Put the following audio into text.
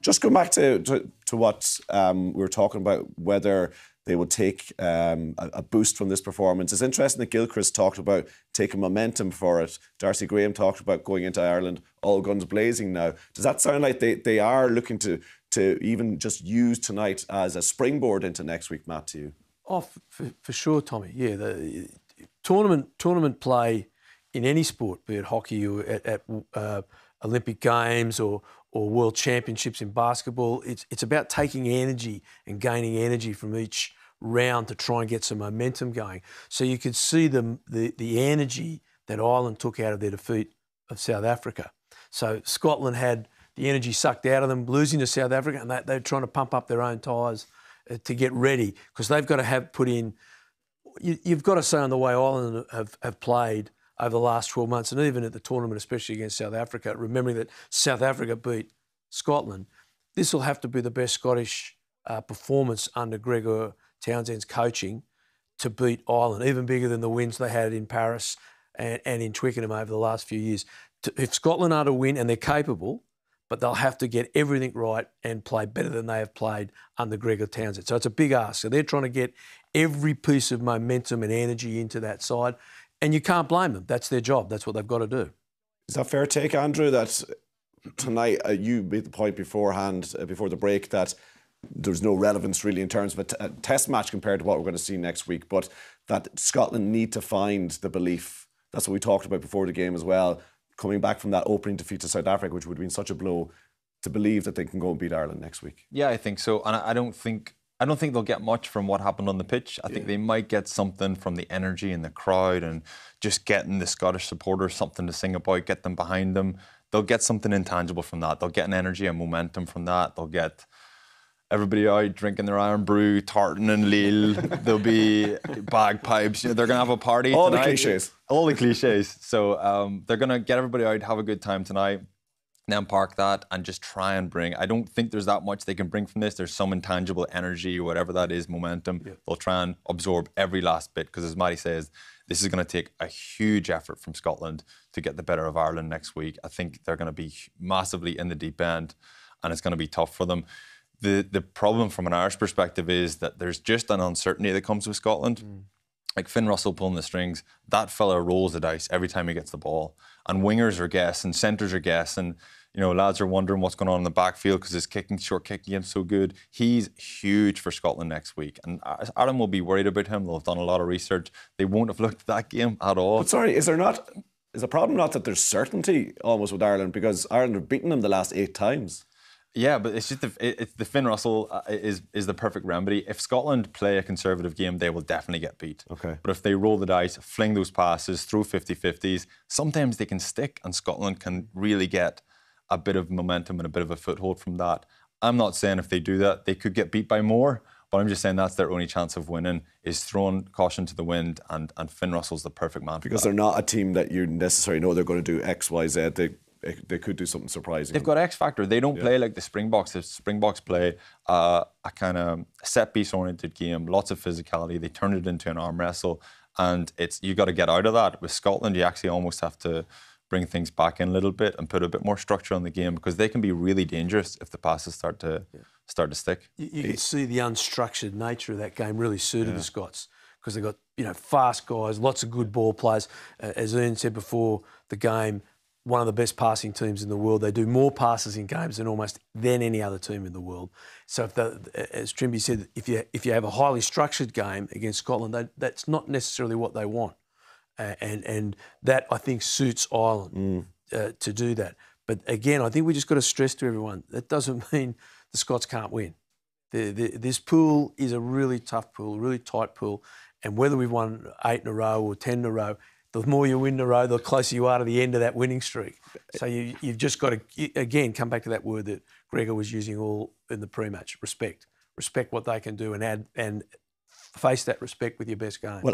Just going back to what we were talking about, whether they will take a boost from this performance. It's interesting that Gilchrist talked about taking momentum for it. Darcy Graham talked about going into Ireland all guns blazing now. Does that sound like they are looking to even just use tonight as a springboard into next week, Matt, to you? Oh, for sure, Tommy. Yeah, the tournament play in any sport, be it hockey or at Olympic Games or World Championships in basketball, it's about taking energy and gaining energy from each round to try and get some momentum going. So you could see the energy that Ireland took out of their defeat of South Africa. So Scotland had the energy sucked out of them, losing to South Africa, and they're trying to pump up their own tyres to get ready, because they've got to put in. You've got to say on the way Ireland have played over the last 12 months, and even at the tournament, especially against South Africa, remembering that South Africa beat Scotland, this will have to be the best Scottish performance under Gregor Townsend's coaching to beat Ireland, even bigger than the wins they had in Paris and in Twickenham over the last few years. If Scotland are to win, and they're capable, but they'll have to get everything right and play better than they have played under Gregor Townsend. So it's a big ask. So they're trying to get every piece of momentum and energy into that side. And you can't blame them. That's their job. That's what they've got to do. Is that fair take, Andrew, that tonight you made the point beforehand, before the break, that there's no relevance really in terms of a test match compared to what we're going to see next week, but that Scotland need to find the belief. That's what we talked about before the game as well, coming back from that opening defeat to South Africa, which would have been such a blow, to believe that they can go and beat Ireland next week. Yeah, I think so. And I don't think they'll get much from what happened on the pitch. I think they might get something from the energy in the crowd and just getting the Scottish supporters something to sing about, get them behind them. They'll get something intangible from that. They'll get an energy and momentum from that. They'll get everybody out drinking their Iron Brew, tartan and Lille. There'll be bagpipes. They're going to have a party all tonight. The cliches. All the cliches. So they're going to get everybody out, have a good time tonight, then park that and just try and bring. I don't think there's that much they can bring from this. There's some intangible energy or whatever that is, momentum. Yeah. They'll try and absorb every last bit, because as Matty says, this is going to take a huge effort from Scotland to get the better of Ireland next week. I think they're going to be massively in the deep end, and it's going to be tough for them. The problem from an Irish perspective is that there's just an uncertainty that comes with Scotland. Like Finn Russell pulling the strings, that fella rolls the dice every time he gets the ball. And wingers are guessing, centres are guessing. Lads are wondering what's going on in the backfield because his short kicking game's so good. He's huge for Scotland next week. And Adam will be worried about him. They'll have done a lot of research. They won't have looked at that game at all. But sorry, is the problem not that there's certainty almost with Ireland, because Ireland have beaten them the last 8 times? Yeah, but it's just the Finn Russell is the perfect remedy. If Scotland play a conservative game, they will definitely get beat. Okay. But if they roll the dice, fling those passes, throw 50-50s, sometimes they can stick, and Scotland can really get a bit of momentum and a bit of a foothold from that. I'm not saying if they do that, they could get beat by more, but I'm just saying that's their only chance of winning, is throwing caution to the wind, and Finn Russell's the perfect man for that. Because they're not a team that you necessarily know they're going to do X, Y, Z. They could do something surprising. They've got X factor. They don't play like the Springboks. The Springboks play a kind of set-piece oriented game, lots of physicality. They turn it into an arm wrestle, and you got to get out of that. With Scotland, you actually almost have to bring things back in a little bit and put a bit more structure on the game, because they can be really dangerous if the passes start to stick. You can see the unstructured nature of that game really suited the Scots, because they've got fast guys, lots of good ball players. As Ian said before the game, one of the best passing teams in the world. They do more passes in games than any other team in the world. So, as Trimby said, if you have a highly structured game against Scotland, that's not necessarily what they want, and that I think suits Ireland to do that. But again, I think we just got to stress to everyone that doesn't mean the Scots can't win. This pool is a really tough pool, a really tight pool, and whether we've won 8 in a row or 10 in a row, the more you win in a row, the closer you are to the end of that winning streak. So you've just got to, again, come back to that word that Gregor was using all in the pre-match: respect. Respect what they can do, and face that respect with your best game. Well,